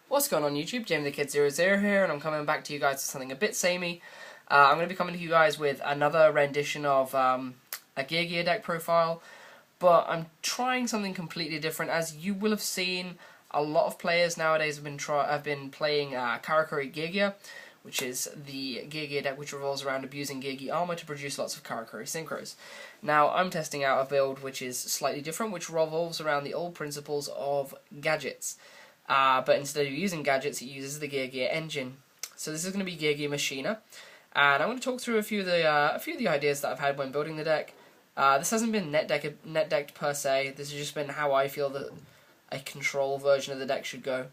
What's going on YouTube? JamieTheKid00 here, and I'm coming back to you guys with something a bit samey. I'm going to be coming to you guys with another rendition of a Geargia deck profile, but I'm trying something completely different. As you will have seen, a lot of players nowadays have been playing Karakuri Geargia, which is the Geargia deck which revolves around abusing Geargia armor to produce lots of Karakuri synchros. Now, I'm testing out a build which is slightly different, which revolves around the old principles of gadgets. But instead of using gadgets, it uses the Geargia engine. So this is going to be Geargia Machina, and I'm going to talk through a few of the ideas that I've had when building the deck. This hasn't been net decked per se. This has just been how I feel that a control version of the deck should go.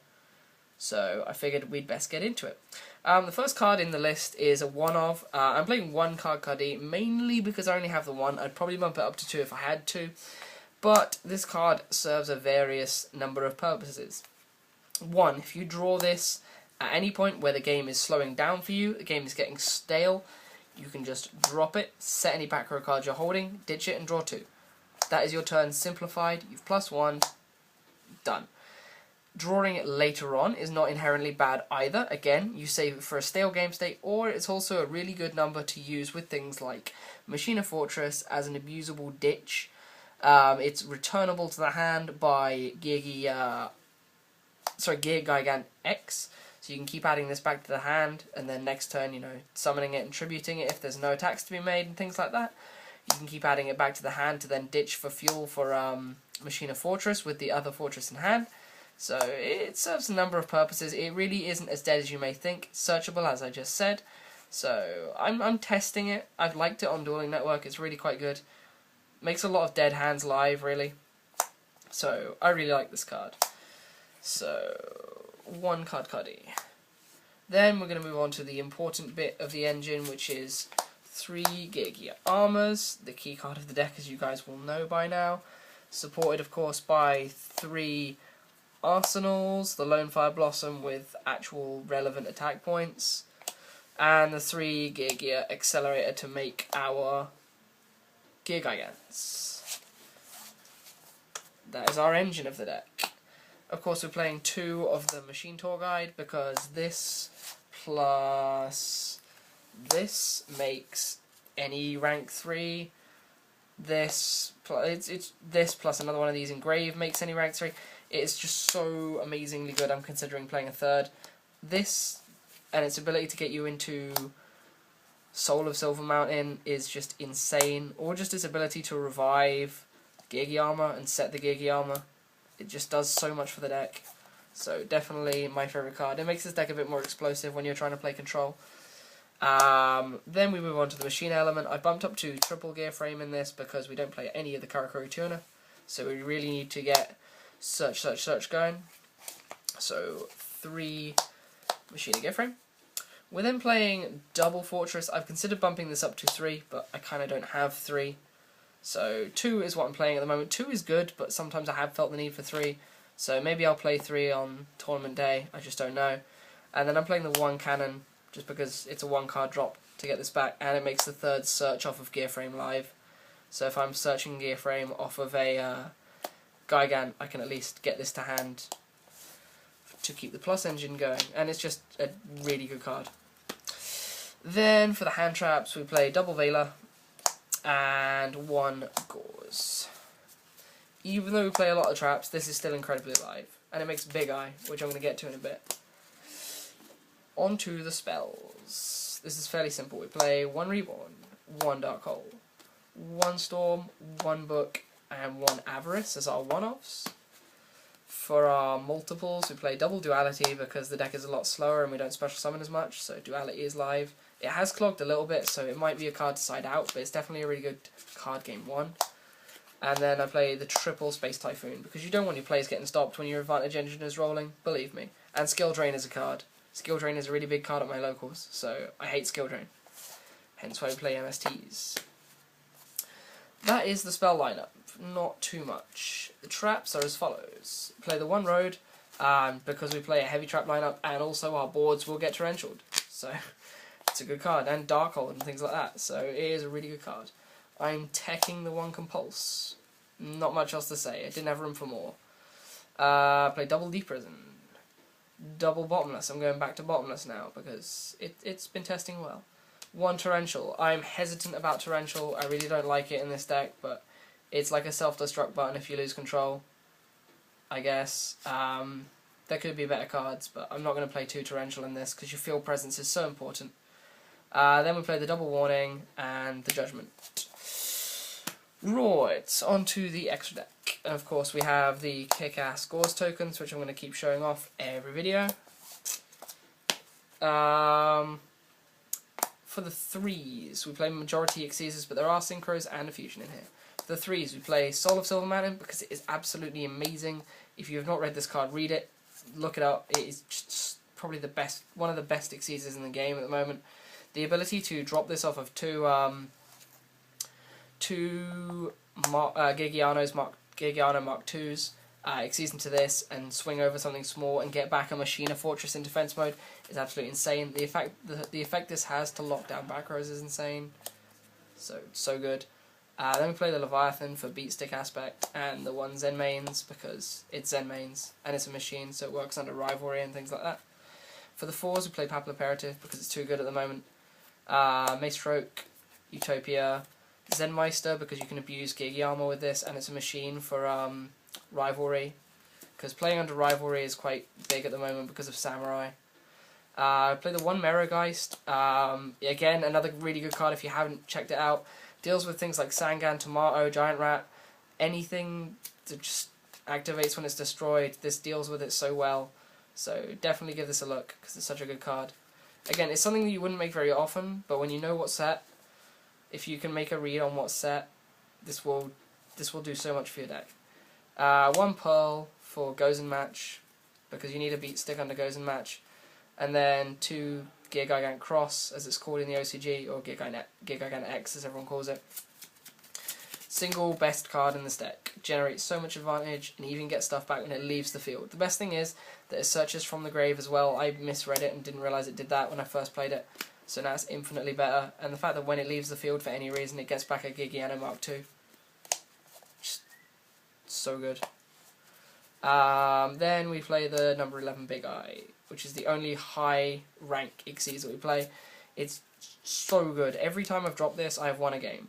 So I figured we'd best get into it. The first card in the list is a one-of. I'm playing one card mainly because I only have the one. I'd probably bump it up to two if I had to. But this card serves a various number of purposes. One, if you draw this at any point where the game is slowing down for you, the game is getting stale, you can just drop it, set any back row card you're holding, ditch it, and draw two. That is your turn simplified. You've +1, done. Drawing it later on is not inherently bad either. Again, you save it for a stale game state, or it's also a really good number to use with things like Machina Fortress as an abusable ditch. It's returnable to the hand by Gear Gigant X, so you can keep adding this back to the hand, and then next turn, summoning it and tributing it if there's no attacks to be made and things like that. You can keep adding it back to the hand to then ditch for fuel for Machina Fortress with the other fortress in hand. So it serves a number of purposes. It really isn't as dead as you may think. Searchable, as I just said. So I'm testing it. I've liked it on Dueling Network. It's really quite good. Makes a lot of dead hands live, really. So I really like this card. So, one carddy. Then we're going to move on to the important bit of the engine, which is 3 Geargia Armors, the key card of the deck, as you guys will know by now. Supported, of course, by 3 Arsenals, the Lone Fire Blossom with actual relevant attack points, and the 3 Geargia Accelerator to make our Gear Gigants. That is our engine of the deck. Of course, we're playing 2 of the Machine Tour Guide, because this plus this makes any rank 3. This plus another one of these Engrave makes any rank 3. It's just so amazingly good. I'm considering playing a third. This and its ability to get you into Soul of Silver Mountain is just insane. Or just its ability to revive Geargia Armor and set the Geargia Armor. It just does so much for the deck. So definitely my favourite card. It makes this deck a bit more explosive when you're trying to play control. Then we move on to the Machine element. I bumped up to triple gear frame in this because we don't play any of the Karakuri tuner. So we really need to get search going. So 3 Machina gear frame. We're then playing double fortress. I've considered bumping this up to 3, but I kind of don't have 3. So 2 is what I'm playing at the moment. 2 is good, but sometimes I have felt the need for 3. So maybe I'll play 3 on tournament day. I just don't know. And then I'm playing the 1 cannon, just because it's a 1 card drop to get this back, and it makes the 3rd search off of gear frame live. So if I'm searching gear frame off of a Gigant, I can at least get this to hand to keep the plus engine going. And it's just a really good card. Then for the hand traps, we play double Veiler and 1 Gauze. Even though we play a lot of traps, this is still incredibly alive. And it makes Big Eye, which I'm going to get to in a bit. On to the spells. This is fairly simple. We play 1 Reborn, 1 Dark Hole, 1 Storm, 1 Book, and 1 Avarice as our one-offs. For our multiples, we play double Duality because the deck is a lot slower and we don't special summon as much, so Duality is live. It has clogged a little bit, so it might be a card to side out, but it's definitely a really good card game 1. And then I play the triple Space Typhoon, because you don't want your plays getting stopped when your advantage engine is rolling, believe me. And Skill Drain is a card. Skill Drain is a really big card at my locals, so I hate Skill Drain. Hence why we play MSTs. That is the spell lineup. Not too much. The traps are as follows. Play the 1 Road, because we play a heavy trap lineup, and also our boards will get torrentialed. So it's a good card, and Dark Hole and things like that, so it is a really good card. I'm teching the 1 Compulse. Not much else to say, I didn't have room for more. Play double Deep Prison. double bottomless. I'm going back to bottomless now because it's been testing well. 1 torrential. I'm hesitant about torrential. I really don't like it in this deck, but it's like a self-destruct button if you lose control, I guess. There could be better cards, but I'm not going to play 2 torrential in this because your field presence is so important. Then we play the double warning and the judgment. Right, on to the extra deck. And of course we have the kick-ass scores tokens, which I'm going to keep showing off every video. For the 3s, we play majority Xyzes, but there are Synchros and a Fusion in here. For the 3s, we play Soul of Silver Mountain because it is absolutely amazing. If you have not read this card, read it, look it up. It is just probably the best, one of the best Xyzes in the game at the moment. The ability to drop this off of two Geargiano Mark IIs, Xyz into this and swing over something small and get back a Machina Fortress in defense mode is absolutely insane. The effect this has to lock down back rows is insane. So good. Then we play the Leviathan for beat stick aspect and the 1 Zen mains because it's Zen mains and it's a machine, so it works under rivalry and things like that. For the 4s we play Papal Imperative because it's too good at the moment. Mace Stroke, Utopia, Zenmeister because you can abuse Geargia with this and it's a machine for rivalry, because playing under rivalry is quite big at the moment because of Samurai. Play the 1 Merogeist, again another really good card if you haven't checked it out. Deals with things like Sangan, Tomato, Giant Rat, anything that just activates when it's destroyed. This deals with it so well, so definitely give this a look because it's such a good card. Again, it's something that you wouldn't make very often, but when you know what's set, if you can make a read on what's set, this will do so much for your deck. 1 Pearl for Gozen Match, because you need a beat stick under Gozen Match, and then 2 Gear Gigant Cross, as it's called in the OCG, or Gear Gigant X, as everyone calls it. Single best card in this deck. Generates so much advantage, and even gets stuff back when it leaves the field. The best thing is that it searches from the grave as well. I misread it and didn't realise it did that when I first played it, so now it's infinitely better. And the fact that when it leaves the field for any reason, it gets back a Geargiano Mark II. Just so good. Then we play the number 11 Big Eye, which is the only high rank Xyz that we play. It's so good. Every time I've dropped this, I have won a game.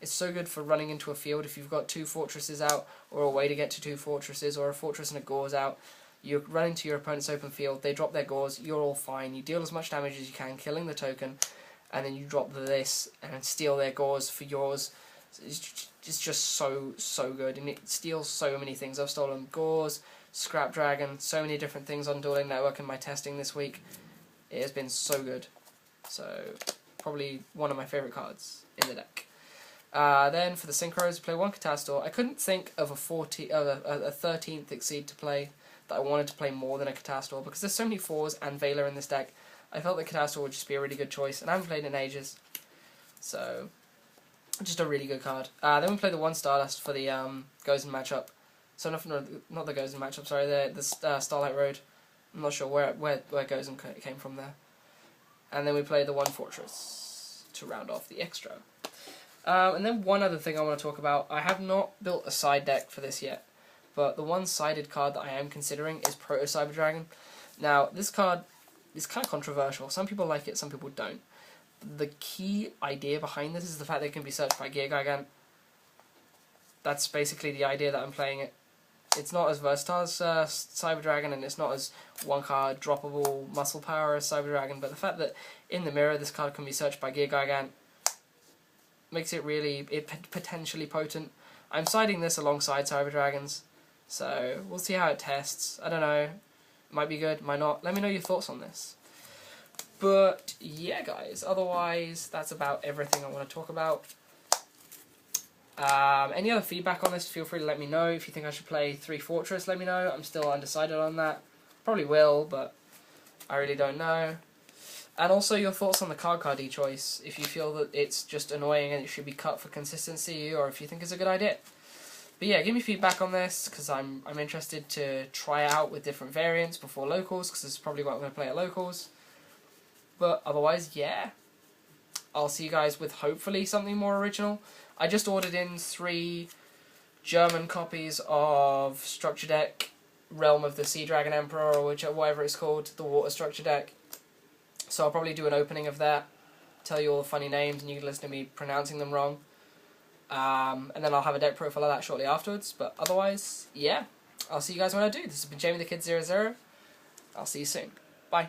It's so good for running into a field if you've got 2 fortresses out, or a way to get to 2 fortresses, or a fortress and a gauze out. You run into your opponent's open field, they drop their gauze, you're all fine. You deal as much damage as you can, killing the token, and then you drop this and steal their gauze for yours. It's just so good, and it steals so many things. I've stolen gauze, Scrap Dragon, so many different things on Dueling Network in my testing this week. It has been so good. So, probably one of my favourite cards in the deck. Then for the Synchros, we play 1 Catastor. I couldn't think of a 13th Xyz to play that I wanted to play more than a Catastor, because there's so many 4s and Veiler in this deck. I felt that Catastor would just be a really good choice, and I haven't played it in ages. So, just a really good card. Then we play the 1 Stardust for the Gozen matchup. So not the Gozen matchup, sorry, the Starlight Road. I'm not sure where Gozen came from there. And then we play the 1 Fortress to round off the extra. And then one other thing I want to talk about. I have not built a side deck for this yet, but the one-sided card that I am considering is Proto Cyber Dragon. Now, this card is kind of controversial. Some people like it, some people don't. The key idea behind this is the fact that it can be searched by Gear Gigant. That's basically the idea that I'm playing it. It's not as versatile as Cyber Dragon, and it's not as one-card droppable muscle power as Cyber Dragon, but the fact that in the mirror this card can be searched by Gear Gigant makes it really potentially potent. I'm siding this alongside Cyber Dragons, so we'll see how it tests. I don't know, might be good, might not. Let me know your thoughts on this. But yeah, guys, otherwise that's about everything I want to talk about. Any other feedback on this, feel free to let me know. If you think I should play 3 Fortress, let me know. I'm still undecided on that. Probably will, but I really don't know. And also your thoughts on the card choice, if you feel that it's just annoying and it should be cut for consistency, or if you think it's a good idea. But yeah, give me feedback on this, because I'm interested to try it out with different variants before locals, because this is probably what I'm going to play at locals. But otherwise, yeah. I'll see you guys with hopefully something more original. I just ordered in 3 German copies of Structure Deck Realm of the Sea Dragon Emperor, or whatever it's called, the water structure deck. So I'll probably do an opening of that, tell you all the funny names, and you can listen to me pronouncing them wrong. And then I'll have a deck profile of that shortly afterwards. But otherwise, yeah, I'll see you guys when I do. This has been Jamie the Kid 00. I'll see you soon. Bye.